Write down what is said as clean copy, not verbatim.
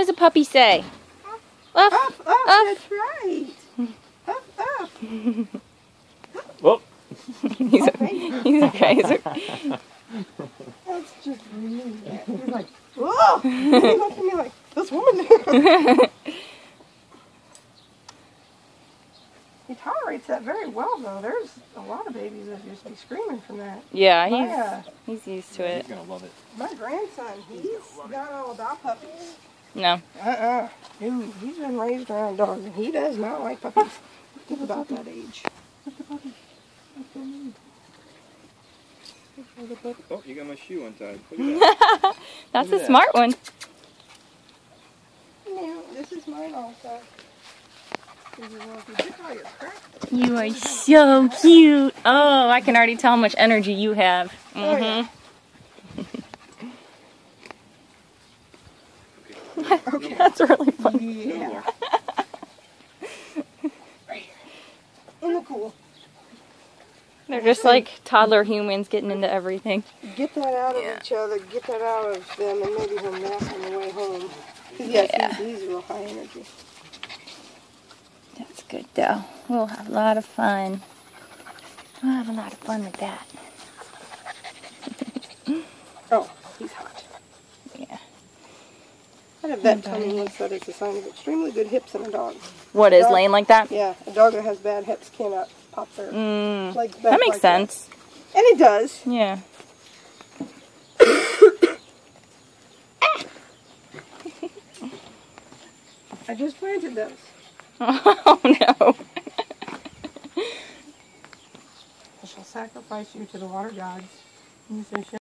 does a puppy say? Up, up, that's right. Up, up. Whoop. He's okay. That's just really bad. You're like, whoa! You look at me like, this woman. He tolerates that very well, though. There's a lot of babies that just be screaming from that. Yeah, he's used to it. He's gonna love it. My grandson, he's not all about puppies. No. Dude, he's been raised around dogs, and he does not like puppies. He's about that age. Look at the puppy. Oh, you got my shoe untied. Look at that. That's Look a at smart one. No, this is mine also. You are so cute. Oh, I can already tell how much energy you have. Oh, yeah. Okay. That's really funny. Yeah. Right here. In the cool. They're just like toddler humans getting into everything. Get that out of each other, get that out of them, and maybe he'll nap on the way home. Yes, he's real high energy. That's good though. We'll have a lot of fun. We'll have a lot of fun with that. Oh, he's hot. Yeah. I have vet tell me once that it's a sign of extremely good hips in a dog. What is laying like that? Yeah, a dog that has bad hips cannot pop their legs back. That makes like sense. That. And it does. Yeah. I just planted those. Oh no. I shall sacrifice you to the water gods.